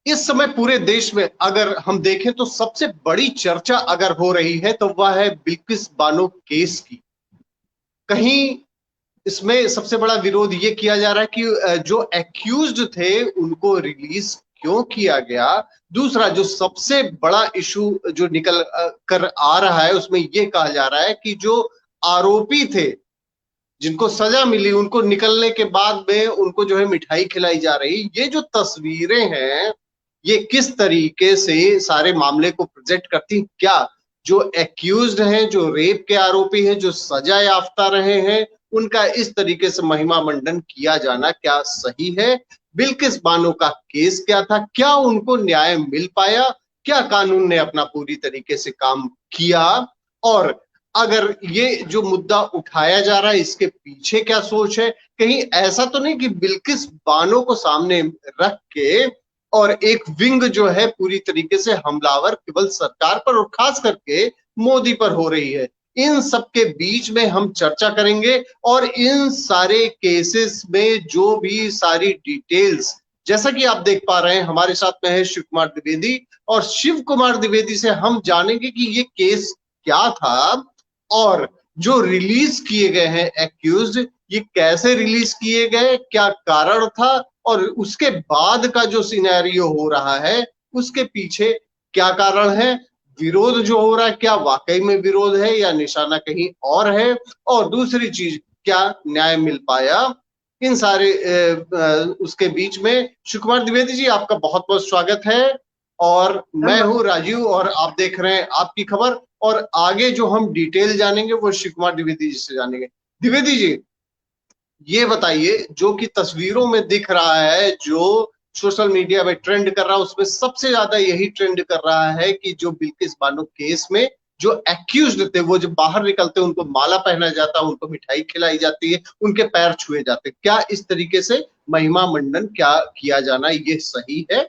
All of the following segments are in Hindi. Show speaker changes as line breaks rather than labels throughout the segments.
इस समय पूरे देश में अगर हम देखें तो सबसे बड़ी चर्चा अगर हो रही है तो वह है बिल्किस बानो केस की। कहीं इसमें सबसे बड़ा विरोध ये किया जा रहा है कि जो एक्यूज्ड थे उनको रिलीज क्यों किया गया। दूसरा जो सबसे बड़ा इशू जो निकल कर आ रहा है उसमें ये कहा जा रहा है कि जो आरोपी थे जिनको सजा मिली उनको निकलने के बाद में उनको जो है मिठाई खिलाई जा रही। ये जो तस्वीरें हैं ये किस तरीके से सारे मामले को प्रेजेंट करती। क्या जो एक्यूज्ड हैं, जो रेप के आरोपी हैं, जो सजा याफ्ता रहे हैं, उनका इस तरीके से महिमा मंडन किया जाना क्या सही है? बिल्किस बानो का केस क्या था? क्या उनको न्याय मिल पाया? क्या कानून ने अपना पूरी तरीके से काम किया? और अगर ये जो मुद्दा उठाया जा रहा है इसके पीछे क्या सोच है? कहीं ऐसा तो नहीं कि बिल्किस बानो को सामने रख के और एक विंग जो है पूरी तरीके से हमलावर केवल सरकार पर और खास करके मोदी पर हो रही है। इन सब के बीच में हम चर्चा करेंगे और इन सारे केसेस में जो भी सारी डिटेल्स, जैसा कि आप देख पा रहे हैं हमारे साथ में है शिव कुमार द्विवेदी। और शिव कुमार द्विवेदी से हम जानेंगे कि ये केस क्या था और जो रिलीज किए गए हैं एक्यूज्ड ये कैसे रिलीज किए गए, क्या कारण था और उसके बाद का जो सिनेरियो हो रहा है उसके पीछे क्या कारण है। विरोध जो हो रहा है क्या वाकई में विरोध है या निशाना कहीं और है? और दूसरी चीज क्या न्याय मिल पाया? इन सारे उसके बीच में शिव कुमार द्विवेदी जी आपका बहुत बहुत स्वागत है। और मैं हूं राजीव और आप देख रहे हैं आपकी खबर। और आगे जो हम डिटेल जानेंगे वो शिव कुमार द्विवेदी जी से जानेंगे। द्विवेदी जी ये बताइए जो कि तस्वीरों में दिख रहा है, जो सोशल मीडिया में ट्रेंड कर रहा है उसमें सबसे ज्यादा यही ट्रेंड कर रहा है कि जो बिल्किस बानो केस में जो एक्यूज्ड थे वो जब बाहर निकलते उनको माला पहना जाता, उनको मिठाई खिलाई जाती है, उनके पैर छुए जाते। क्या इस तरीके से महिमा मंडन क्या किया जाना ये सही है?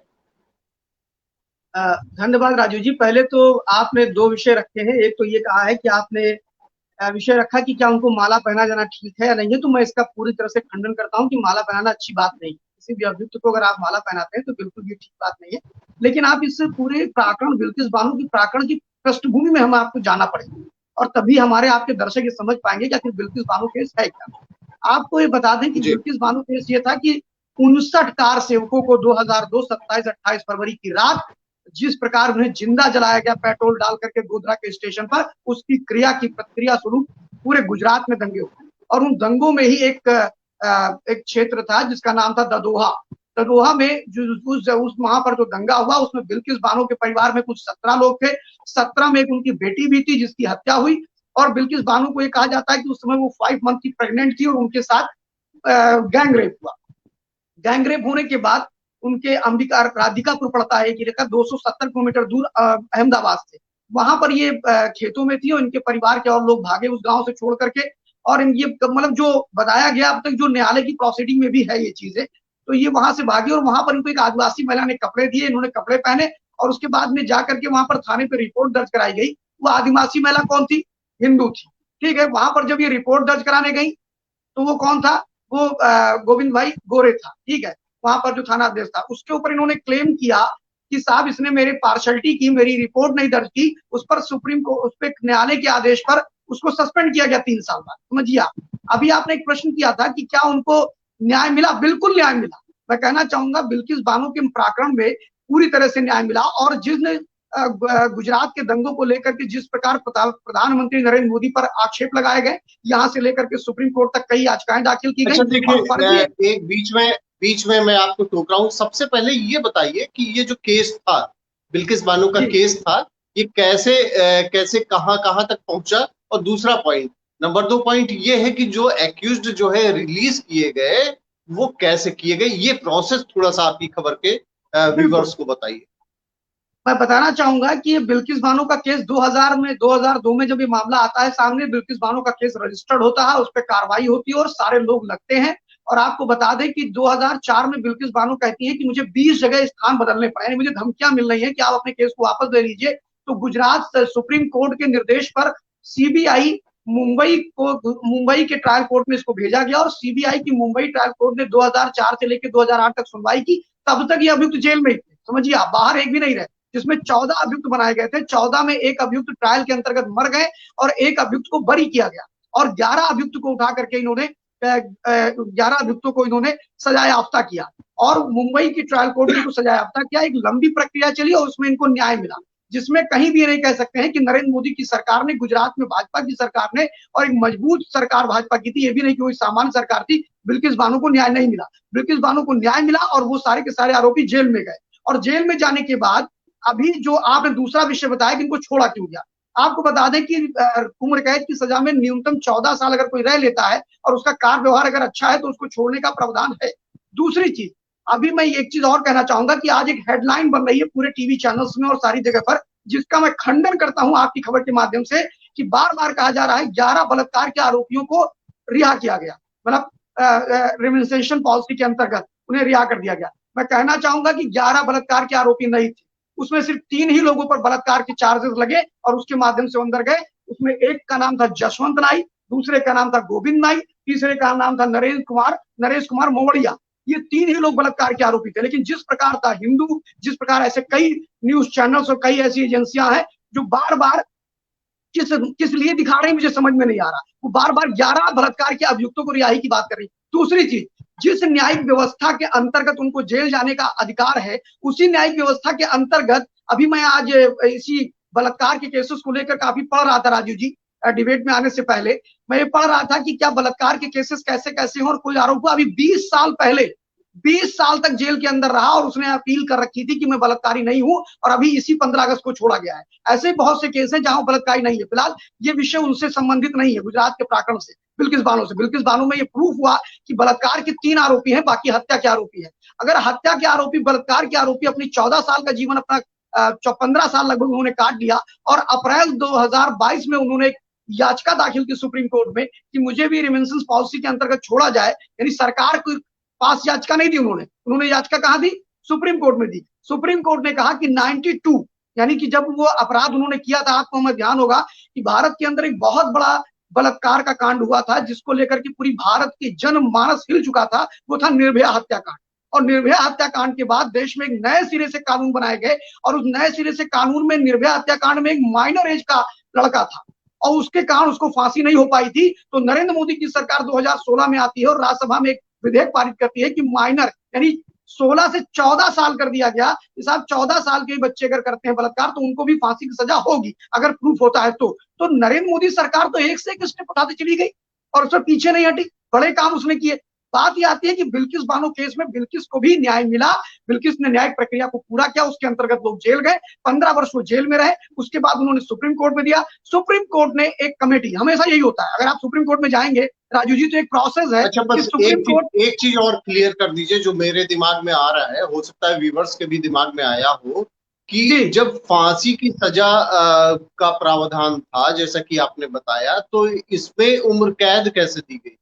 धन्यवाद राजू जी। पहले तो आपने दो विषय रखे हैं। एक तो ये कहा है कि आपने विषय रखा कि क्या उनको माला पहना जाना ठीक है या नहीं है, तो मैं इसका पूरी तरह से खंडन करता हूं कि माला पहनाना अच्छी बात नहीं है। किसी भी अभियुक्त को अगर आप माला पहनाते हैं तो बिल्कुल भी ठीक बात नहीं है। लेकिन आप इस पूरे प्रकरण बिल्किस बानो की प्रकरण की पृष्ठभूमि में हम आपको जाना पड़ेगा और तभी हमारे आपके दर्शक ये समझ पाएंगे कि आखिर बिल्किस बानो केस है क्या। आपको ये बता दें कि बिल्किस बानो केस ये था कि 59 कार सेवकों को 2002 27-28 फरवरी की रात जिस प्रकार उन्हें जिंदा जलाया गया पेट्रोल डाल करके गोधरा के स्टेशन पर, उसकी क्रिया की प्रतिक्रिया स्वरूप पूरे गुजरात में दंगे हुए और उन दंगों में ही एक क्षेत्र था जिसका नाम था ददोहा। ददोहा में उस वहां पर जो दंगा हुआ उसमें बिल्किस बानो के परिवार में कुछ 17 लोग थे। 17 में एक उनकी बेटी भी थी जिसकी हत्या हुई। और बिल्किस बानो को ये कहा जाता है कि उस समय वो 5 मंथ की प्रेग्नेंट थी और उनके साथ गैंग रेप हुआ। गैंग रेप होने के बाद उनके अंबिका राधिकापुर पड़ता है एक इलाका 270 किलोमीटर दूर अहमदाबाद से। वहां पर ये खेतों में थी और इनके परिवार के और लोग भागे उस गांव से छोड़ करके। और ये मतलब जो बताया गया अब तक जो न्यायालय की प्रोसीडिंग में भी है ये चीजें, तो ये वहां से भागे और वहां पर इनको एक आदिवासी महिला ने कपड़े दिए, इन्होंने कपड़े पहने और उसके बाद में जाकर के वहां पर थाने पर रिपोर्ट दर्ज कराई गई। वो आदिवासी महिला कौन थी? हिंदू थी। ठीक है, वहां पर जब ये रिपोर्ट दर्ज कराने गई तो वो कौन था? वो गोविंद भाई गोरे था। ठीक है, वहां पर जो थाना अध्यक्ष था उसके ऊपर इन्होंने क्लेम किया कि साहब इसने मेरे पार्शलिटी की, मेरी रिपोर्ट नहीं दर्ज की। उस पर सुप्रीम कोर्ट, उस पर न्यायालय के आदेश पर उसको सस्पेंड किया गया 3 साल बाद। समझिए आप। अभी आपने एक प्रश्न किया था कि क्या उनको न्याय मिला? बिल्कुल न्याय मिला। मैं कहना चाहूंगा बिल्किस बानो के प्रकरण में पूरी तरह से न्याय मिला। और जिस गुजरात के दंगों को लेकर के जिस प्रकार प्रधानमंत्री नरेंद्र मोदी पर आक्षेप लगाए गए, यहाँ से लेकर के सुप्रीम कोर्ट तक कई याचिकाएं दाखिल की गई।
अच्छा देखिए, एक बीच में मैं आपको टोक रहा हूँ। सबसे पहले ये बताइए कि ये जो केस था, बिल्किस बानो का केस था, ये कैसे कहां कहां तक पहुंचा? और दूसरा पॉइंट, नंबर 2 पॉइंट ये है कि जो एक्यूज्ड जो है रिलीज किए गए वो कैसे किए गए, ये प्रोसेस थोड़ा सा आपकी खबर के व्यूअर्स को बताइए।
मैं बताना चाहूंगा कि ये बिल्किस बानो का केस 2002 में जब ये मामला आता है सामने, बिल्किस बानो का केस रजिस्टर्ड होता है, उस पर कार्रवाई होती है और सारे लोग लगते हैं। और आपको बता दें कि 2004 में बिल्किस बानो कहती है कि मुझे 20 जगह स्थान बदलने पड़े, मुझे धमकियां मिल रही है कि आप अपने केस को वापस ले लीजिए। तो गुजरात सुप्रीम कोर्ट के निर्देश पर सीबीआई मुंबई के ट्रायल कोर्ट में इसको भेजा गया और सीबीआई की मुंबई ट्रायल कोर्ट ने 2004 से लेकर 2008 तक सुनवाई की। तब तक ये अभियुक्त जेल में ही थे। समझिए आप, बाहर एक भी नहीं रहे, जिसमें 14 अभियुक्त बनाए गए थे। 14 में एक अभियुक्त ट्रायल के अंतर्गत मर गए और एक अभियुक्त को बरी किया गया, और 11 अभियुक्त को उठा करके इन्होंने 11 अभियुक्तों को इन्होंने सजा याफ्ता किया, और मुंबई की ट्रायल कोर्ट ने सजा याफ्ता किया। एक लंबी प्रक्रिया चली और उसमें इनको न्याय मिला, जिसमें कहीं भी ये नहीं कह सकते हैं कि नरेंद्र मोदी की सरकार ने, गुजरात में भाजपा की सरकार ने, और एक मजबूत सरकार भाजपा की थी, ये भी नहीं कि कोई सामान्य सरकार थी, बिल्किस बानो को न्याय नहीं मिला। बिल्किस बानो को न्याय मिला और वो सारे के सारे आरोपी जेल में गए, और जेल में जाने के बाद अभी जो आपने दूसरा विषय बताया कि इनको छोड़ा क्यों गया, आपको बता दें कि उम्र कैद की सजा में न्यूनतम 14 साल अगर कोई रह लेता है और उसका कार्य व्यवहार अगर अच्छा है तो उसको छोड़ने का प्रावधान है। दूसरी चीज, अभी मैं एक चीज और कहना चाहूंगा कि आज एक हेडलाइन बन रही है पूरे टीवी चैनल्स में और सारी जगह पर, जिसका मैं खंडन करता हूं आपकी खबर के माध्यम से, कि बार बार कहा जा रहा है 11 बलात्कार के आरोपियों को रिहा किया गया, मतलब रिमिनिस्ट्रेशन पॉलिसी के अंतर्गत उन्हें रिहा कर दिया गया। मैं कहना चाहूंगा कि 11 बलात्कार के आरोपी नहीं थे, उसमें सिर्फ 3 ही लोगों पर बलात्कार के चार्जेस लगे और उसके माध्यम से अंदर गए। उसमें एक का नाम था जसवंत नाई, दूसरे का नाम था गोविंद नाई, तीसरे का नाम था नरेश कुमार मोवड़िया। ये 3 ही लोग बलात्कार के आरोपी थे। लेकिन जिस प्रकार था हिंदू, जिस प्रकार ऐसे कई न्यूज चैनल्स और कई ऐसी एजेंसियां हैं जो बार बार किस लिए दिखा रही मुझे समझ में नहीं आ रहा, वो बार बार 11 बलात्कार के अभियुक्तों को रिहाई की बात कर रही। दूसरी चीज, जिस न्यायिक व्यवस्था के अंतर्गत उनको जेल जाने का अधिकार है, उसी न्यायिक व्यवस्था के अंतर्गत अभी मैं आज इसी बलात्कार के केसेस को लेकर काफी पढ़ रहा था राजीव जी, डिबेट में आने से पहले मैं ये पढ़ रहा था कि क्या बलात्कार के केसेस कैसे कैसे हैं, और कोई आरोप अभी 20 साल पहले 20 साल तक जेल के अंदर रहा और उसने अपील कर रखी थी कि मैं बलात्कारी नहीं हूं, और अभी इसी 15 अगस्त को छोड़ा गया है। ऐसे बहुत से केस हैं जहां बलात्कारी नहीं है। फिलहाल ये विषय उनसे संबंधित नहीं है, गुजरात के प्रकरण से, बिल्किस बानो से। बिल्किस बानो में ये प्रूफ हुआ कि बलात्कार के 3 आरोपी हैं, बाकी हत्या के आरोपी है। अगर हत्या के आरोपी, बलात्कार के आरोपी अपनी 14 साल का जीवन, अपना 15 साल लगभग उन्होंने काट लिया, और अप्रैल 2022 में उन्होंने याचिका दाखिल की सुप्रीम कोर्ट में कि मुझे भी रिमिनिस्टेंस पॉलिसी के अंतर्गत छोड़ा जाए, यानी सरकार को पास याचिका नहीं दी उन्होंने याचिका कहां दी? सुप्रीम कोर्ट में दी। सुप्रीम कोर्ट ने कहा कि 92, यानी कि जब वो अपराध उन्होंने किया था, आपको हमें ध्यान होगा कि भारत के अंदर एक बहुत बड़ा बलात्कार का कांड हुआ था जिसको लेकर के पूरी भारत की जनमानस हिल चुका था, वो था निर्भया हत्याकांड। और निर्भया हत्याकांड के बाद देश में एक नए सिरे से कानून बनाए गए, और उस नए सिरे से कानून में निर्भया हत्याकांड में एक माइनर एज का लड़का था और उसके कारण उसको फांसी नहीं हो पाई थी। तो नरेंद्र मोदी की सरकार 2016 में आती है और राज्यसभा में एक विधेयक पारित करती है कि माइनर, यानी 16 से 14 साल कर दिया गया। साहब 14 साल के बच्चे अगर करते हैं बलात्कार तो उनको भी फांसी की सजा होगी अगर प्रूफ होता है तो नरेंद्र मोदी सरकार तो एक से एक स्टेप उठाते चली गई और उससे पीछे नहीं हटी, बड़े काम उसने किए। बात ये आती है कि बिल्किस बानो केस में बिल्किस को भी न्याय मिला, बिल्किस ने न्यायिक प्रक्रिया को पूरा किया, उसके अंतर्गत लोग जेल गए, 15 वर्ष वो जेल में रहे। उसके बाद उन्होंने सुप्रीम कोर्ट में दिया। सुप्रीम कोर्ट ने एक कमेटी, हमेशा यही होता है अगर आप सुप्रीम कोर्ट में जाएंगे राजू जी तो एक प्रोसेस है।
अच्छा, बस एक चीज और क्लियर कर दीजिए जो मेरे दिमाग में आ रहा है, हो सकता है व्यूवर्स के भी दिमाग में आया हो, कि जब फांसी की सजा का प्रावधान था जैसा कि आपने बताया, तो इसमें उम्र कैद कैसे दी गई?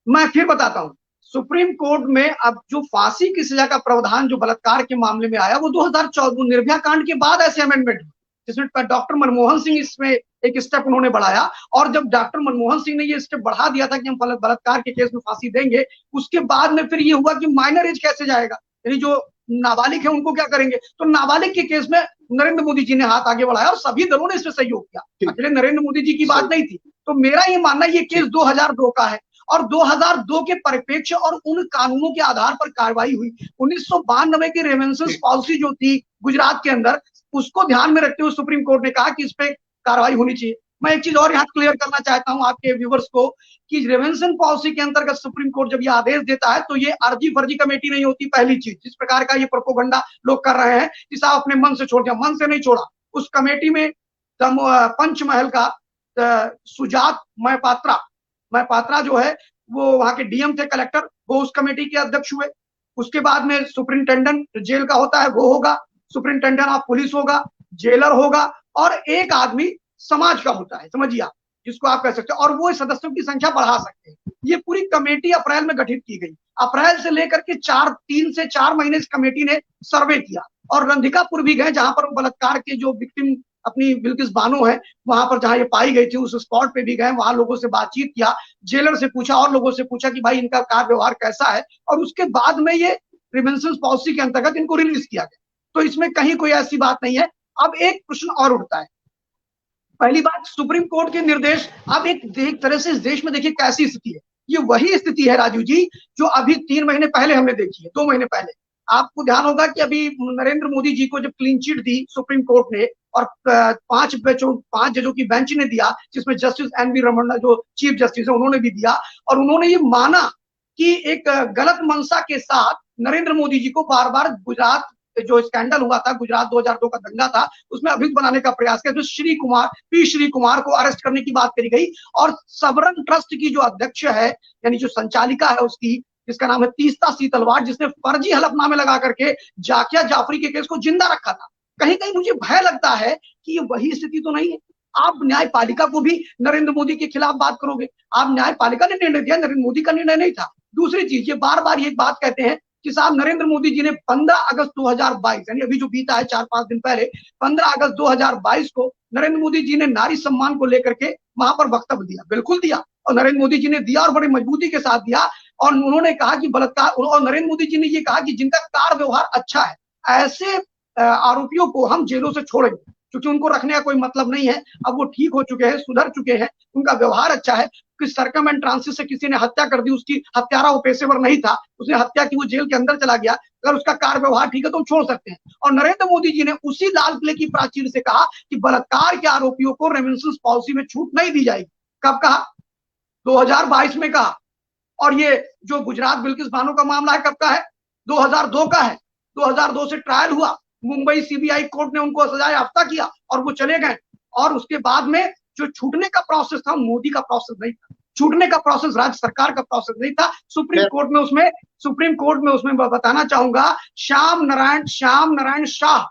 मैं फिर बताता हूं। सुप्रीम कोर्ट में अब जो फांसी की सजा का प्रावधान जो बलात्कार के मामले में आया वो 2014 निर्भया कांड के बाद ऐसे अमेंडमेंट, जिसमें डॉक्टर मनमोहन सिंह इसमें एक स्टेप उन्होंने बढ़ाया। और जब डॉक्टर मनमोहन सिंह ने ये स्टेप बढ़ा दिया था कि हम बलात्कार के केस में फांसी देंगे, उसके बाद में फिर ये हुआ कि माइनर एज कैसे जाएगा, यानी जो नाबालिग है उनको क्या करेंगे। तो नाबालिग के केस में नरेंद्र मोदी जी ने हाथ आगे बढ़ाया और सभी दलों ने इसमें सहयोग किया, अकेले नरेंद्र मोदी जी की बात नहीं थी। तो मेरा ये मानना ये केस 2002 का है और 2002 के परिप्रेक्ष्य और उन कानूनों के आधार पर कार्रवाई हुई। 1992 की रेवेंसेस पॉलिसी जो थी गुजरात के अंदर, उसको ध्यान में रखते हुए सुप्रीम कोर्ट ने कहा कि इस पे कार्रवाई होनी चाहिए। मैं एक चीज और यहाँ क्लियर करना चाहता हूं आपके व्यूवर्स को कि रेवेंशन पॉलिसी के अंतर्गत सुप्रीम कोर्ट जब ये आदेश देता है तो ये अर्जी फर्जी कमेटी नहीं होती। पहली चीज, जिस प्रकार का ये प्रोपोगंडा लोग कर रहे हैं कि साहब अपने मन से छोड़ दिया, मन से नहीं छोड़ा। उस कमेटी में पंचमहल का सुजात महपात्रा जो है वो वहां के डीएम थे, कलेक्टर, वो उस कमेटी के अध्यक्ष हुए। उसके बाद में सुपरिंटेंडेंट जेल का होता है वो होगा, सुपरिंटेंडेंट ऑफ पुलिस होगा, जेलर होगा, और एक आदमी समाज का होता है, समझिए आप, जिसको आप कह सकते हैं, और वो सदस्यों की संख्या बढ़ा सकते हैं। ये पूरी कमेटी अप्रैल में गठित की गई। अप्रैल से लेकर के 3 से 4 महीने इस कमेटी ने सर्वे किया और रंधिकापुर भी गए जहां पर बलात्कार के जो विक्टिम अपनी बिल्किस बानो है वहां पर जहां ये पाई गई थी उस स्पॉट पे भी गए, वहां लोगों से बातचीत किया, जेलर से पूछा और लोगों से पूछा कि भाई इनका कार्य व्यवहार कैसा है, और उसके बाद में ये रिवेंशन पॉलिसी के अंतर्गत इनको रिलीज किया गया। तो इसमें कहीं कोई ऐसी बात नहीं है। अब एक प्रश्न और उठता है। पहली बात, सुप्रीम कोर्ट के निर्देश, अब एक तरह से इस देश में देखिए कैसी स्थिति है। ये वही स्थिति है राजू जी जो अभी 3 महीने पहले हमने देखी है, 2 महीने पहले। आपको ध्यान होगा कि अभी नरेंद्र मोदी जी को जब क्लीन चिट दी सुप्रीम कोर्ट ने और 5 जजों की बेंच ने दिया, जिसमें जस्टिस एन वी रमन्ना जो चीफ जस्टिस है उन्होंने भी दिया, और उन्होंने ये माना कि एक गलत मंशा के साथ नरेंद्र मोदी जी को बार बार गुजरात जो स्कैंडल हुआ था, गुजरात 2002 का दंगा था, उसमें अभियुक्त बनाने का प्रयास किया, तो श्री कुमार को अरेस्ट करने की बात करी गई। और सबरन ट्रस्ट की जो अध्यक्ष है, यानी जो संचालिका है उसकी, जिसका नाम है तीस्ता सीतलवाड़, जिसने फर्जी हलफनामे लगा करके जाकिया जाफरी के केस को जिंदा रखा था। कहीं कहीं मुझे भय लगता है कि ये वही स्थिति तो नहीं है। आप न्यायपालिका को भी नरेंद्र मोदी के खिलाफ बात करोगे। आप न्यायपालिका ने निर्णय दिया, नरेंद्र मोदी का निर्णय नहीं था। दूसरी चीज, ये बार बार ये बात कहते हैं कि साहब नरेंद्र मोदी जी ने 15 अगस्त 2022, यानी अभी जो बीता है 4-5 दिन पहले, 15 अगस्त 2022 को नरेंद्र मोदी जी ने नारी सम्मान को लेकर के वहां पर वक्तव्य दिया। बिल्कुल दिया, और नरेंद्र मोदी जी ने दिया और बड़ी मजबूती के साथ दिया। और उन्होंने कहा कि बलात्कार, और नरेंद्र मोदी जी ने ये कहा कि जिनका कार व्यवहार अच्छा है, ऐसे आरोपियों को हम जेलों से छोड़ेंगे, क्योंकि उनको रखने का कोई मतलब नहीं है। अब वो ठीक हो चुके हैं, सुधर चुके हैं, उनका व्यवहार अच्छा है। किस सरकम एंड ट्रांसिस से किसी ने हत्या कर दी, उसकी हत्यारा वो पेशेवर नहीं था, उसने हत्या की, वो जेल के अंदर चला गया, अगर उसका कार व्यवहार ठीक है तो हम छोड़ सकते हैं। और नरेंद्र मोदी जी ने उसी लाल किले की प्राचीर से कहा कि बलात्कार के आरोपियों को रेमिटेंस पॉलिसी में छूट नहीं दी जाएगी। कब कहा? 2022 में कहा। और ये जो गुजरात बिल्किस बानो का मामला है, कब का है? 2002 का है। 2002 से ट्रायल हुआ, मुंबई सीबीआई कोर्ट ने उनको सजा याफ्ता किया और वो चले गए। और उसके बाद में जो छूटने का प्रोसेस था, मोदी का प्रोसेस नहीं था, छूटने का प्रोसेस राज्य सरकार का प्रोसेस नहीं था। सुप्रीम कोर्ट में उसमें बताना चाहूंगा, श्याम नारायण शाह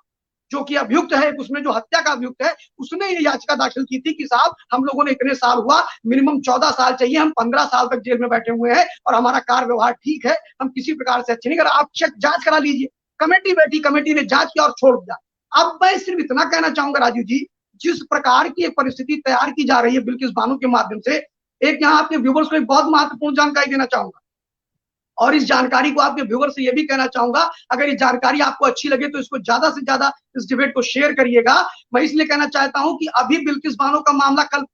जो कि अभियुक्त है, उसमें जो हत्या का अभियुक्त है, उसने ये याचिका दाखिल की थी कि साहब हम लोगों ने इतने साल हुआ, मिनिमम 14 साल चाहिए, हम 15 साल तक जेल में बैठे हुए हैं और हमारा कार व्यवहार ठीक है, हम किसी प्रकार से अच्छे नहीं कर, आप चेक जांच करा लीजिए। कमेटी बैठी, कमेटी ने जांच किया और छोड़ दिया। अब मैं सिर्फ इतना कहना चाहूंगा राजू जी, जिस प्रकार की एक परिस्थिति तैयार की जा रही है बिल्किस बानो के माध्यम से, एक यहाँ आपके व्यूवर्स को एक बहुत महत्वपूर्ण जानकारी देना चाहूंगा, और इस जानकारी को आपके व्यूवर से ये भी कहना चाहूंगा, अगर ये जानकारी आपको अच्छी लगे तो इसको ज्यादा से ज्यादा इस डिबेट को शेयर करिएगा। मैं इसलिए कहना चाहता हूं कि अभी बिल्किस बानो का मामला कल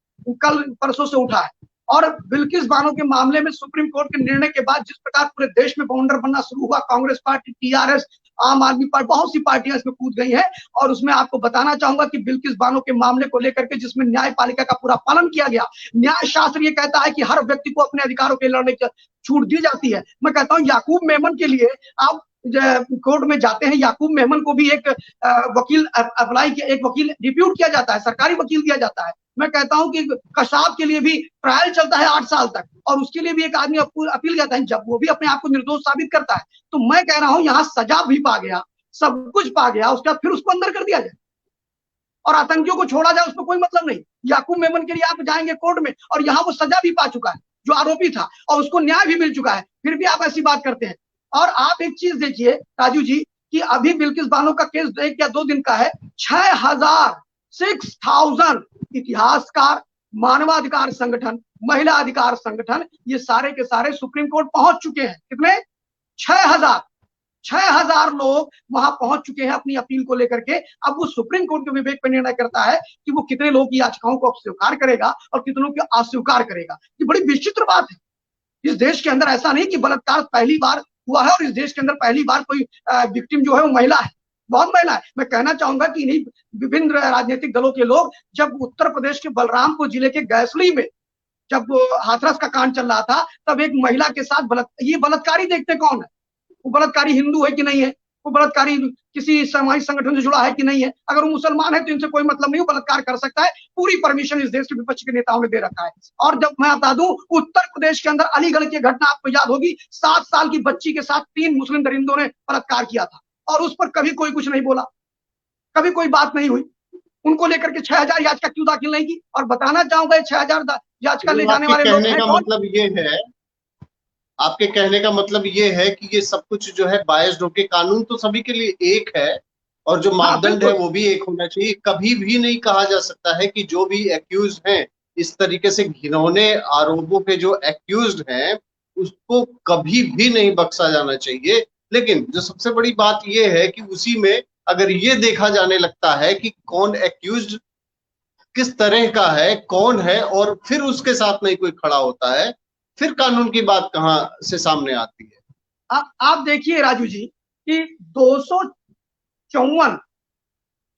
परसों से उठा है, और बिल्किस बानो के मामले में सुप्रीम कोर्ट के निर्णय के बाद जिस प्रकार पूरे देश में बाउंडर बनना शुरू हुआ, कांग्रेस पार्टी, टीआरएस, आम आदमी पार्टी, बहुत सी पार्टियां इसमें कूद गई हैं। और उसमें आपको बताना चाहूंगा कि बिल्किस बानो के मामले को लेकर के जिसमें न्यायपालिका का पूरा पालन किया गया, न्याय शास्त्र ये कहता है कि हर व्यक्ति को अपने अधिकारों के लड़ने की छूट दी जाती है। मैं कहता हूं याकूब मेमन के लिए आप कोर्ट में जाते हैं, याकूब मेमन को भी एक वकील अप्लाई किया, एक वकील डिप्यूट किया जाता है, सरकारी वकील दिया जाता है। मैं कहता हूं कि कसाब के लिए भी ट्रायल चलता है 8 साल तक, और उसके लिए भी एक आदमी अपील करता है, जब वो भी अपने आप को निर्दोष साबित करता है। तो मैं कह रहा हूं यहाँ सजा भी पा गया, सब कुछ पा गया, उसके बाद फिर उसको अंदर कर दिया जाए और आतंकियों को छोड़ा जाए, उसमें कोई मतलब नहीं। याकूब मेमन के लिए आप जाएंगे कोर्ट में, और यहाँ वो सजा भी पा चुका है जो आरोपी था, और उसको न्याय भी मिल चुका है, फिर भी आप ऐसी बात करते हैं। और आप एक चीज देखिए राजू जी कि अभी बिल्किस बानो का केस 1 या 2 दिन का है, 6,000 इतिहासकार, मानवाधिकार संगठन, महिला अधिकार संगठन, ये सारे के सारे सुप्रीम कोर्ट पहुंच चुके हैं। कितने? 6,000 लोग वहां पहुंच चुके हैं अपनी अपील को लेकर के। अब वो सुप्रीम कोर्ट के विवेक पर निर्णय करता है कि वो कितने लोगों की याचिकाओं को स्वीकार करेगा और कितनों को अस्वीकार करेगा। ये बड़ी विचित्र बात है। इस देश के अंदर ऐसा नहीं कि बलात्कार पहली बार हुआ है, और इस देश के अंदर पहली बार कोई विक्टिम जो है वो महिला है, बहुत महिला है। मैं कहना चाहूंगा कि इन्हीं विभिन्न राजनीतिक दलों के लोग, जब उत्तर प्रदेश के बलरामपुर जिले के गैसली में जब हाथरस का कांड चल रहा था, तब एक महिला के साथ ये बलात्कारी देखते कौन है? वो बलात्कारी हिंदू है कि नहीं है, वो बलात्कारी किसी सामाजिक संगठन से जुड़ा है कि नहीं है। अगर वो मुसलमान है तो इनसे कोई मतलब नहीं, वो बलात्कार कर सकता है। पूरी परमिशन इस देश के विपक्ष के नेताओं ने दे रखा है। और जब मैं बता दूं, उत्तर प्रदेश के अंदर अलीगढ़ की घटना आपको याद होगी, 7 साल की बच्ची के साथ 3 मुस्लिम दरिंदों ने बलात्कार किया था, और उस पर कभी कोई कुछ नहीं बोला, कभी कोई बात नहीं हुई। उनको लेकर के 6,000 याचिका क्यों दाखिल नहीं की? और बताना चाहूंगा 6,000 याचिका ले जाने वाले लोग हैं कौन?
आपके कहने का मतलब ये है कि ये सब कुछ जो है बायस्ड होके, कानून तो सभी के लिए एक है और जो मापदंड है वो भी एक होना चाहिए। कभी भी नहीं कहा जा सकता है कि जो भी एक्यूज हैं, इस तरीके से घिनौने आरोपों पे जो एक्यूज्ड हैं, उसको कभी भी नहीं बख्शा जाना चाहिए। लेकिन जो सबसे बड़ी बात ये है कि उसी में अगर ये देखा जाने लगता है कि कौन एक्यूज्ड किस तरह का है, कौन है, और फिर उसके साथ नहीं कोई खड़ा होता है, फिर कानून की बात कहां से सामने आती है।
आप देखिए राजू जी कि 254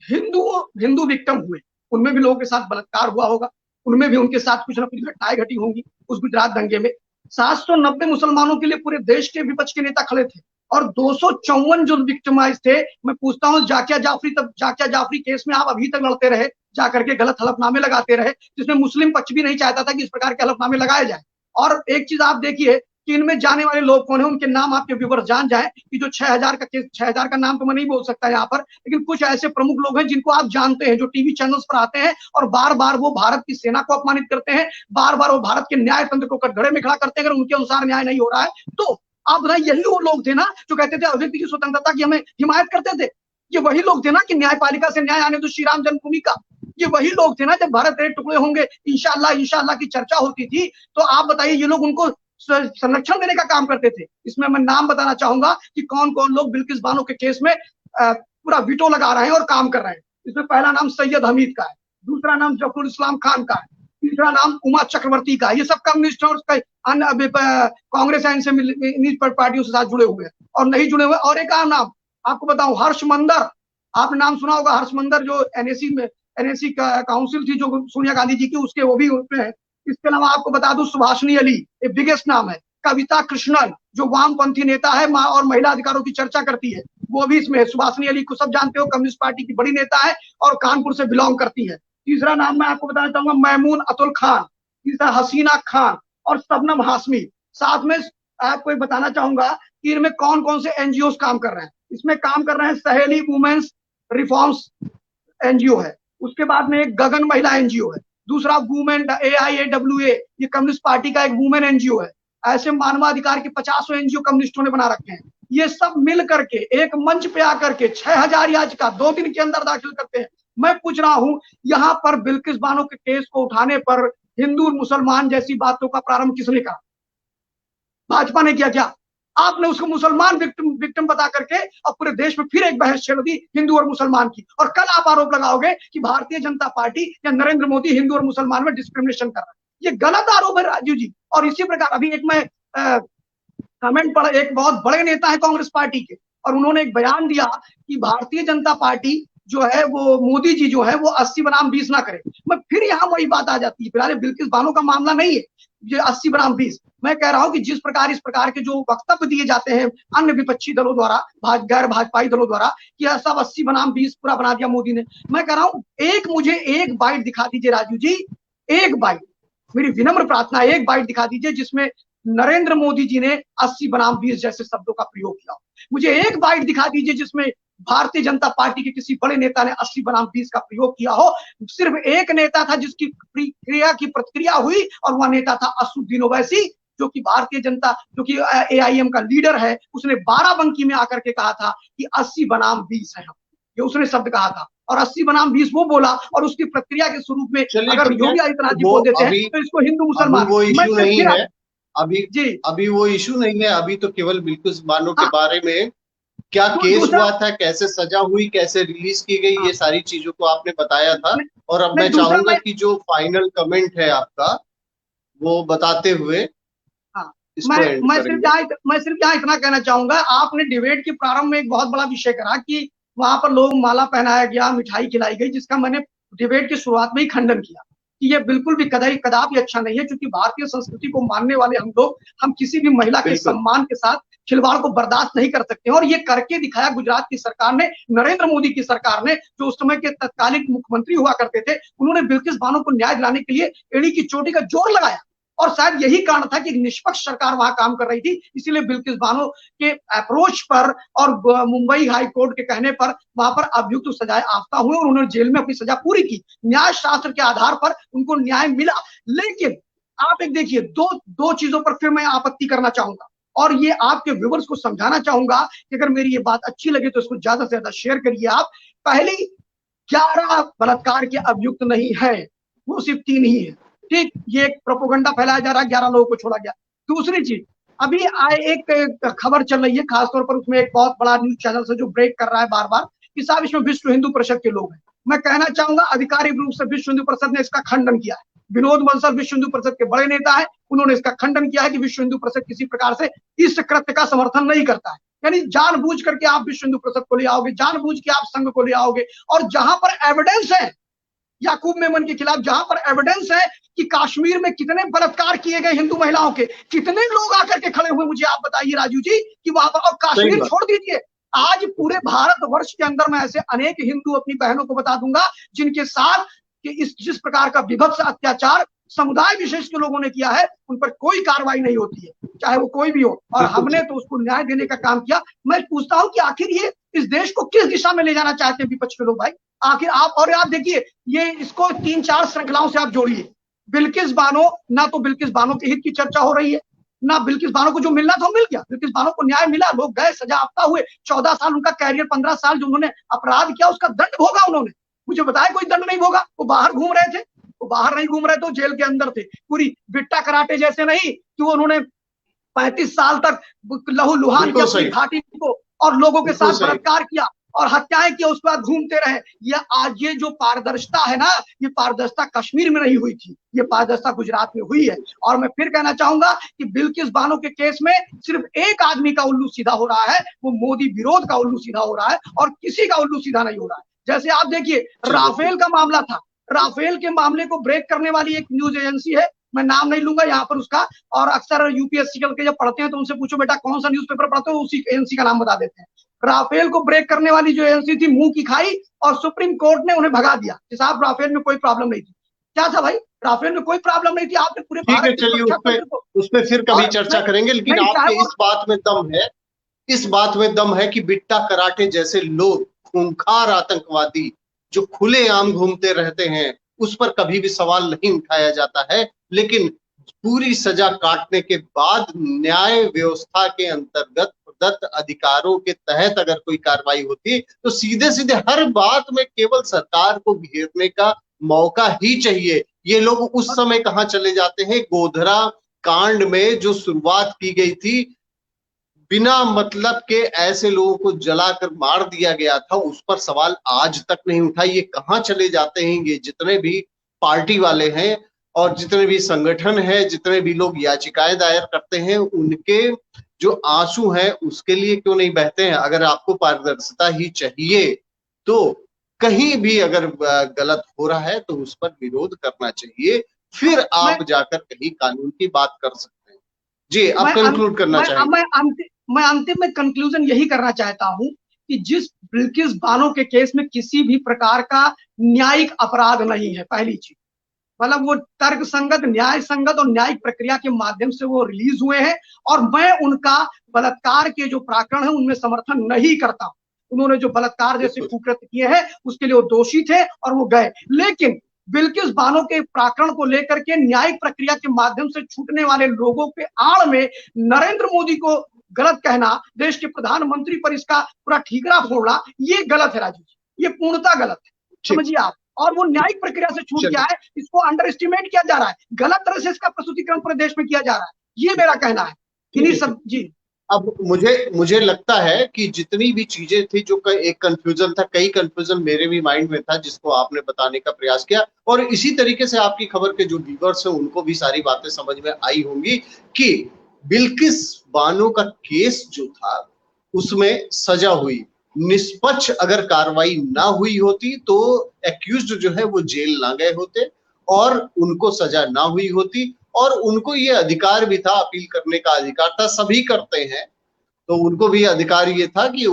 हिंदू हिंदू विक्टिम हुए, उनमें भी लोगों के साथ बलात्कार हुआ होगा, उनमें भी उनके साथ कुछ ना कुछ घटनाएं घटी होंगी उस गुजरात दंगे में। 790 मुसलमानों के लिए पूरे देश के विपक्ष के नेता खड़े थे, और 254 जो विक्टिमाइज थे, मैं पूछता हूँ जाकिया जाफरी केस में आप अभी तक लड़ते रहे, जाकर के गलत हलफनामे लगाते रहे, जिसमें मुस्लिम पक्ष भी नहीं चाहता था कि इस प्रकार के हलफनामे लगाए जाए। और एक चीज आप देखिए कि इनमें जाने वाले लोग कौन है, उनके नाम आपके व्यूअर्स जान जाए कि जो 6000 का केस, 6000 का नाम तो मैं नहीं बोल सकता यहाँ पर, लेकिन कुछ ऐसे प्रमुख लोग हैं जिनको आप जानते हैं, जो टीवी चैनल्स पर आते हैं और बार बार वो भारत की सेना को अपमानित करते हैं, बार बार वो भारत के न्याय तंत्र को कटघरे में खड़ा करते हैं अगर उनके अनुसार न्याय नहीं हो रहा है तो। आप बताइए, यही वो लोग थे ना जो कहते थे अभिव्यक्ति की स्वतंत्रता की हमें हिमायत करते थे। ये वही लोग थे ना कि न्यायपालिका से न्याय आने तो श्री राम जन्मभूमि का। ये वही लोग थे ना जब भारत के टुकड़े होंगे इंशाअल्लाह इंशाअल्लाह की चर्चा होती थी, तो आप बताइए ये लोग उनको संरक्षण देने का काम करते थे। इसमें मैं नाम बताना चाहूंगा कि कौन कौन लोग बिल्किस बानो के केस में पूरा वीटो लगा रहे हैं और काम कर रहे हैं। इसमें पहला नाम सैयद हमीद का है, दूसरा नाम जफरुल इस्लाम खान का है, तीसरा नाम उमा चक्रवर्ती का है। ये सब कम्युनिस्ट और कांग्रेस पार्टियों से साथ जुड़े हुए हैं और नहीं जुड़े हुए। और एक और नाम आपको बताऊं, हर्ष मंदर, आपने नाम सुना होगा, हर्ष मंदर जो एनएसी काउंसिल थी जो सोनिया गांधी जी की, उसके वो भी उसमें है। इसके अलावा आपको बता दूं सुभाषिनी अली, ये बिगेस्ट नाम है। कविता कृष्णन जो वामपंथी नेता है और महिला अधिकारों की चर्चा करती है, वो भी इसमें है। सुभाषिनी अली को सब जानते हो, कम्युनिस्ट पार्टी की बड़ी नेता है और कानपुर से बिलोंग करती है। तीसरा नाम मैं आपको बताना चाहूंगा मैमून अतुल खान, तीसरा हसीना खान और शबनम हाशमी। साथ में आपको बताना चाहूंगा कि इनमें कौन कौन से एनजीओ काम कर रहे हैं। इसमें काम कर रहे हैं सहेली वुमेन्स रिफॉर्म्स एनजीओ है, उसके बाद में एक गगन महिला एनजीओ है, दूसरा वुमेन AIAWA, ये कम्युनिस्ट पार्टी का एक वुमेन एनजीओ है। ऐसे मानवाधिकार के 50 एनजीओ कम्युनिस्टों ने बना रखे हैं। ये सब मिल करके एक मंच पे आकर के 6000 याचिका 2 दिन के अंदर दाखिल करते हैं। मैं पूछ रहा हूं, यहाँ पर बिल्किस बानो के केस को उठाने पर हिंदू और मुसलमान जैसी बातों का प्रारंभ किसने कहा? भाजपा ने किया क्या? आपने उसको मुसलमान विक्टिम बता करके अब पूरे देश में फिर एक बहस छेड़ दी हिंदू और मुसलमान की, और कल आप आरोप लगाओगे कि भारतीय जनता पार्टी या नरेंद्र मोदी हिंदू और मुसलमान में डिस्क्रिमिनेशन कर रहा है। ये गलत आरोप है राजू जी। और इसी प्रकार अभी एक मैं कमेंट पढ़ा, एक बहुत बड़े नेता है कांग्रेस पार्टी के, और उन्होंने एक बयान दिया कि भारतीय जनता पार्टी जो है वो मोदी जी जो है वो 80 बनाम 20 ना करे। मैं फिर यहाँ वही बात आ जाती है, फिलहाल बिल्किस बानो का मामला नहीं है ये 80 बनाम 20। मैं कह रहा हूं कि जिस प्रकार इस प्रकार के जो वक्तव्य दिए जाते हैं अन्य विपक्षी दलों द्वारा, गैर भाजपाई दलों द्वारा, कि यह सब 80 बनाम 20 पूरा बना दिया मोदी ने। मैं कह रहा हूं मुझे एक बाइट दिखा दीजिए राजू जी, एक बाइट, मेरी विनम्र प्रार्थना है, एक बाइट दिखा दीजिए जिसमें नरेंद्र मोदी जी ने 80 बनाम 20 जैसे शब्दों का प्रयोग किया। मुझे एक बाइट दिखा दीजिए जिसमें भारतीय जनता पार्टी के किसी बड़े नेता ने 80 बनाम 20 का प्रयोग किया हो। सिर्फ एक नेता था जिसकी क्रिया की प्रतिक्रिया हुई, और वह नेता था असदुद्दीन ओवैसी, जो कि भारतीय जनता, जो कि AIM का लीडर है। उसने बाराबंकी में आकर के कहा था कि 80 बनाम 20 है, ये उसने शब्द कहा था, और 80 बनाम 20 वो बोला, और उसकी प्रक्रिया के स्वरूप में अगर योगी आदित्यनाथ जी बोल देते हैं तो इसको हिंदू मुसलमान,
वो इशू नहीं है अभी
जी,
अभी वो इशू नहीं है। अभी तो केवल बिल्किस बानो के बारे में क्या
तो
केस हुआ था, कैसे सजा हुई, कैसे रिलीज की गई, ये सारी चीजों को आपने बताया था। और अब मैं चाहूंगा कि जो फाइनल कमेंट है आपका वो बताते हुए
मैं सिर्फ यहाँ इतना कहना चाहूंगा, आपने डिबेट के प्रारंभ में एक बहुत बड़ा विषय करा कि वहां पर लोग माला पहनाया गया, मिठाई खिलाई गई, जिसका मैंने डिबेट की शुरुआत में ही खंडन किया कि ये बिल्कुल भी कदापि अच्छा नहीं है, क्योंकि भारतीय संस्कृति को मानने वाले हम लोग, हम किसी भी महिला के सम्मान के साथ खिलवाड़ को बर्दाश्त नहीं कर सकते। और ये करके दिखाया गुजरात की सरकार ने, नरेंद्र मोदी की सरकार ने, जो उस समय के तत्कालीन मुख्यमंत्री हुआ करते थे, उन्होंने बिल्किस बानो को न्याय दिलाने के लिए एड़ी की चोटी का जोर लगाया। और शायद यही कारण था कि निष्पक्ष सरकार वहां काम कर रही थी, इसीलिए बिल्किस बानो के अप्रोच पर और मुंबई हाई कोर्ट के कहने पर वहां पर अभियुक्त सजाए आफ्ता हुए और उन्होंने जेल में अपनी सजा पूरी की। न्याय शास्त्र के आधार पर उनको न्याय मिला। लेकिन आप एक देखिए, दो चीजों पर फिर मैं आपत्ति करना चाहूंगा, और ये आपके व्यूअर्स को समझाना चाहूंगा कि अगर मेरी ये बात अच्छी लगे तो इसको ज्यादा से ज्यादा शेयर करिए आप। पहली, 11 बलात्कार के अभियुक्त नहीं है, वो सिर्फ 3 ही है। ठीक, ये एक प्रोपोगंडा फैलाया जा रहा है, 11 लोगों को छोड़ा गया। दूसरी चीज, अभी एक खबर चल रही है, खासतौर पर उसमें एक बहुत बड़ा न्यूज चैनल से जो ब्रेक कर रहा है बार बार, कि साहब इसमें विश्व हिंदू परिषद के लोग हैं। मैं कहना चाहूंगा आधिकारिक रूप से विश्व हिंदू परिषद ने इसका खंडन किया है। विनोद बंसल विश्व हिंदू परिषद के बड़े नेता है, उन्होंने इसका खंडन किया है कि विश्व हिंदू परिषद किसी प्रकार से इस कृत्य का समर्थन नहीं करता है। यानी जानबूझ करके आप विश्व हिंदू परिषद को ले आओगे, जानबूझ के आप संघ को ले आओगे, और जहां पर एविडेंस है याकूब मेमन के खिलाफ, जहां पर एविडेंस है कि कश्मीर में कितने बलात्कार किए गए हिंदू महिलाओं के, कितने लोग आकर के खड़े हुए, मुझे आप बताइए राजू जी कि वहां पर, और कश्मीर छोड़ दीजिए, आज पूरे भारतवर्ष के अंदर मैं ऐसे अनेक हिंदू अपनी बहनों को बता दूंगा जिनके साथ कि इस जिस प्रकार का विभत्स अत्याचार समुदाय विशेष के लोगों ने किया है, उन पर कोई कार्रवाई नहीं होती है, चाहे वो कोई भी हो, और हमने तो उसको न्याय देने का काम किया। मैं पूछता हूं कि आखिर ये इस देश को किस दिशा में ले जाना चाहते हैं विपक्ष के लोग भाई? आखिर आप, और आप देखिए ये इसको 3-4 श्रृंखलाओं से आप जोड़िए। बिल्किस बानो, ना तो बिल्किस बानो के हित की चर्चा हो रही है, ना बिल्किस बानो को जो मिलना था वो मिल गया, बिल्किस बानो को न्याय मिला, लोग गए, सजा याफ्ता हुए, 14 साल उनका कैरियर, 15 साल जो उन्होंने अपराध किया उसका दंड भोगा उन्होंने। मुझे बताया कोई दंड नहीं भोगा, वो बाहर घूम रहे थे, वो बाहर नहीं घूम रहे थे, जेल के अंदर थे। पूरी बिट्टा कराटे जैसे नहीं कि वो उन्होंने 35 साल तक लहू लुहान किया पूरी घाटी को, और लोगों के साथ बलात्कार किया और हत्याएं की, उसके बाद घूमते रहे। ये आज ये जो पारदर्शिता है ना, ये पारदर्शिता कश्मीर में नहीं हुई थी, ये पारदर्शिता गुजरात में हुई है। और मैं फिर कहना चाहूंगा कि बिल्किस बानो के केस में सिर्फ एक आदमी का उल्लू सीधा हो रहा है, वो मोदी विरोध का उल्लू सीधा हो रहा है, और किसी का उल्लू सीधा नहीं हो रहा है। जैसे आप देखिए राफेल का मामला था, राफेल के मामले को ब्रेक करने वाली एक न्यूज एजेंसी है, मैं नाम नहीं लूंगा यहाँ पर उसका, और अक्सर यूपीएससी के जब पढ़ते हैं तो उनसे पूछो बेटा कौन सा न्यूज़पेपर पढ़ते हो, उसी एजेंसी का नाम बता देते हैं। राफेल को ब्रेक करने वाली जो एजेंसी थी मुंह की खाई, और सुप्रीम कोर्ट ने उन्हें भगा दिया कि साहब राफेल में कोई प्रॉब्लम नहीं थी। क्या था भाई? राफेल में कोई प्रॉब्लम नहीं थी, आपने पूरे भारत
चलिए उस पे फिर कभी चर्चा करेंगे, लेकिन आपके इस बात में दम है, इस बात में दम है कि बिट्टा कराटे जैसे लोग, खूंखार आतंकवादी जो खुलेआम घूमते रहते हैं, उस पर कभी भी सवाल नहीं उठाया जाता है, लेकिन पूरी सजा काटने के बाद न्याय व्यवस्था के अंतर्गत प्रदत्त अधिकारों के तहत अगर कोई कार्रवाई होती तो सीधे सीधे हर बात में केवल सरकार को घेरने का मौका ही चाहिए। ये लोग उस समय कहां चले जाते हैं? गोधरा कांड में जो शुरुआत की गई थी, बिना मतलब के ऐसे लोगों को जलाकर मार दिया गया था, उस पर सवाल आज तक नहीं उठा। ये कहां चले जाते हैं? ये जितने भी पार्टी वाले हैं और जितने भी संगठन हैं, जितने भी लोग याचिकाएं दायर करते हैं, उनके जो आंसू हैं उसके लिए क्यों नहीं बहते हैं? अगर आपको पारदर्शिता ही चाहिए तो कहीं भी अगर गलत हो रहा है तो उस पर विरोध करना चाहिए, फिर आप जाकर कहीं कानून की बात कर सकते हैं। जी, आप कंक्लूड करना चाहेंगे?
मैं अंतिम में कंक्लूजन यही करना चाहता हूं कि जिस बिल्किस बानो के केस में किसी भी प्रकार का न्यायिक अपराध नहीं है, पहली चीज, मतलब वो तर्क संगत, न्याय संगत और न्यायिक प्रक्रिया के माध्यम से वो रिलीज हुए हैं, और मैं उनका बलात्कार के जो प्रकरण है उनमें समर्थन नहीं करता। उन्होंने जो बलात्कार जैसे कुकृत्य किए हैं उसके लिए वो दोषी थे और वो गए, लेकिन बिल्किस बानो के प्रकरण को लेकर के न्यायिक प्रक्रिया के माध्यम से छूटने वाले लोगों के आड़ में नरेंद्र मोदी को गलत कहना, देश के प्रधानमंत्री पर इसका पूरा ठीकरा फोड़ना, ये गलत है राजू जी, ये पूर्णतः गलत है, समझिए आप। और वो न्यायिक प्रक्रिया से छूट गया है, इसको अंडर एस्टिमेट किया जा रहा है, गलत तरह से इसका प्रस्तुतिकरण पूरे देश में किया जा रहा है, ये मेरा कहना है। इन्हीं सब जी,
अब मुझे लगता है कि जितनी भी चीजें थी, जो एक कंफ्यूजन था, कई कंफ्यूजन मेरे भी माइंड में था जिसको आपने बताने का प्रयास किया, और इसी तरीके से आपकी खबर के जो व्यूअर्स हैं उनको भी सारी बातें समझ में आई होंगी कि बिल्किस बानो का केस जो था उसमें सजा हुई, निष्पक्ष अगर कार्रवाई ना हुई होती तो एक्यूज्ड जो है वो जेल ना गए होते और उनको सजा ना हुई होती, और उनको ये अधिकार भी था, अपील करने का अधिकार था, सभी करते हैं, तो उनको भी अधिकार ये था कि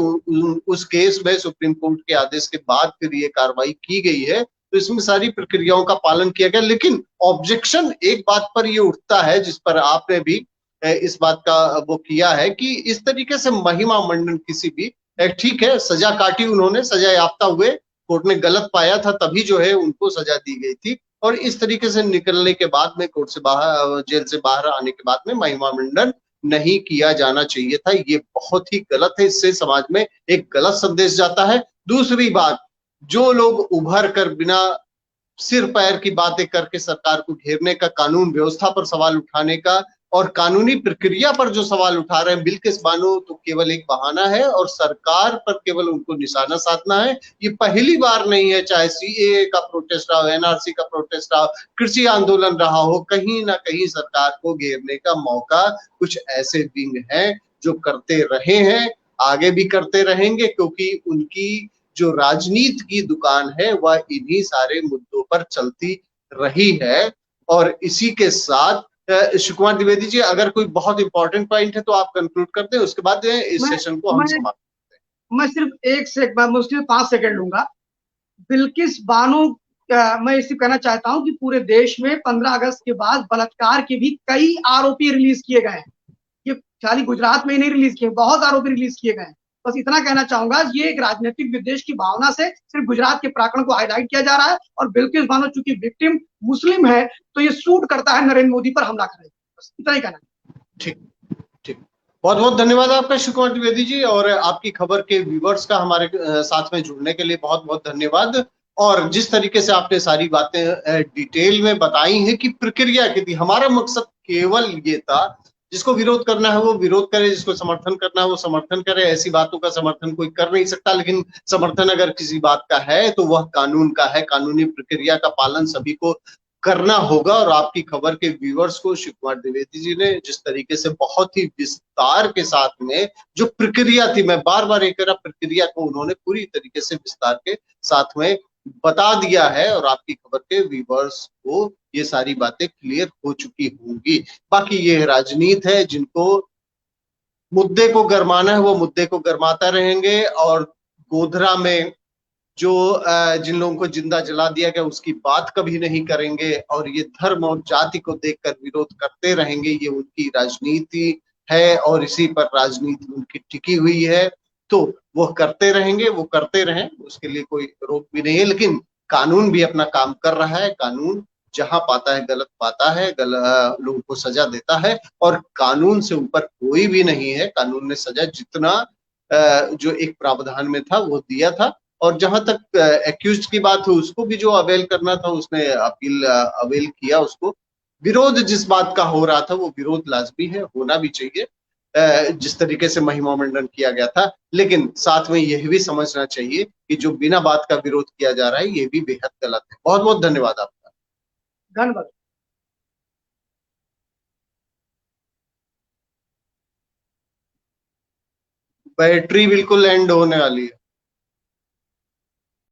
उस केस में सुप्रीम कोर्ट के आदेश के बाद फिर ये कार्रवाई की गई है, तो इसमें सारी प्रक्रियाओं का पालन किया गया। लेकिन ऑब्जेक्शन एक बात पर ये उठता है, जिस पर आपने भी इस बात का वो किया है कि इस तरीके से महिमा मंडन किसी भी, ठीक है सजा काटी उन्होंने, सजा याफ्ता हुए, कोर्ट ने गलत पाया था तभी जो है उनको सजा दी गई थी, और इस तरीके से निकलने के बाद में, कोर्ट से बाहर, जेल से बाहर आने के बाद में महिमा मंडन नहीं किया जाना चाहिए था। ये बहुत ही गलत है, इससे समाज में एक गलत संदेश जाता है। दूसरी बात, जो लोग उभर कर बिना सिर पैर की बातें करके सरकार को घेरने का, कानून व्यवस्था पर सवाल उठाने का और कानूनी प्रक्रिया पर जो सवाल उठा रहे हैं बिल्किस बानो, तो केवल एक बहाना है और सरकार पर केवल उनको निशाना साधना है। ये पहली बार नहीं है, चाहे सीएए का प्रोटेस्ट रहा हो, एनआरसी का प्रोटेस्ट रहा हो, कृषि आंदोलन रहा हो, कहीं ना कहीं सरकार को घेरने का मौका कुछ ऐसे विंग हैं जो करते रहे हैं, आगे भी करते रहेंगे, क्योंकि उनकी जो राजनीति की दुकान है वह इन्हीं सारे मुद्दों पर चलती रही है। और इसी के साथ शिव कुमार द्विवेदी जी, अगर कोई बहुत इंपॉर्टेंट पॉइंट है तो आप कंक्लूड कर दें, उसके बाद इस
मैं
सेशन को हम
मैं
समाप्त।
मैं सिर्फ एक से मुश्किल 5 सेकंड लूंगा। बिल्किस बानो, मैं इसे कहना चाहता हूं कि पूरे देश में 15 अगस्त के बाद बलात्कार के भी कई आरोपी रिलीज किए गए हैं। ये खाली गुजरात में ही नहीं रिलीज किए, बहुत आरोपी रिलीज किए गए हैं। बस इतना कहना चाहूंगा, ये एक राजनीतिक विद्वेष की भावना से सिर्फ गुजरात के प्रकरण को हाईलाइट किया जा रहा है, और बिल्किस बानो चूंकि विक्टिम मुस्लिम है तो ये सूट करता है नरेंद्र मोदी पर हमला करने। बस इतना ही कहना।
ठीक, ठीक। बहुत बहुत धन्यवाद आपका शिव कुमार द्विवेदी जी, और आपकी खबर के व्यूवर्स का हमारे साथ में जुड़ने के लिए बहुत बहुत धन्यवाद। और जिस तरीके से आपने सारी बातें डिटेल में बताई हैं कि प्रक्रिया की थी, हमारा मकसद केवल ये था, जिसको विरोध करना है वो विरोध करे, जिसको समर्थन करना है वो समर्थन करे। ऐसी बातों का समर्थन कोई कर नहीं सकता, लेकिन समर्थन अगर किसी बात का है तो वह कानून का है। कानूनी प्रक्रिया का पालन सभी को करना होगा। और आपकी खबर के व्यूअर्स को शिव कुमार द्विवेदी जी ने जिस तरीके से बहुत ही विस्तार के साथ में जो प्रक्रिया थी, मैं बार बार एक प्रक्रिया को उन्होंने पूरी तरीके से विस्तार के साथ में बता दिया है, और आपकी खबर के व्यूअर्स को ये सारी बातें क्लियर हो चुकी होंगी। बाकी ये राजनीति है, जिनको मुद्दे को गरमाना है वो मुद्दे को गरमाता रहेंगे, और गोधरा में जो जिन लोगों को जिंदा जला दिया गया उसकी बात कभी नहीं करेंगे, और ये धर्म और जाति को देखकर विरोध करते रहेंगे। ये उनकी राजनीति है और इसी पर राजनीति उनकी टिकी हुई है, तो वो करते रहेंगे, वो करते रहें, उसके लिए कोई रोक भी नहीं है। लेकिन कानून भी अपना काम कर रहा है। कानून जहां पाता है गलत पाता है, लोगों को सजा देता है, और कानून से ऊपर कोई भी नहीं है। कानून ने सजा जितना जो एक प्रावधान में था वो दिया था, और जहां तक एक्यूज की बात है उसको भी जो अवेल करना था उसने अपील अवेल किया। उसको विरोध जिस बात का हो रहा था वो विरोध लाजमी है, होना भी चाहिए, जिस तरीके से महिमा मंडन किया गया था। लेकिन साथ में यह भी समझना चाहिए कि जो बिना बात का विरोध किया जा रहा है ये भी बेहद गलत है। बहुत बहुत धन्यवाद आपका।
धन्यवाद।
बैटरी बिल्कुल एंड होने वाली है।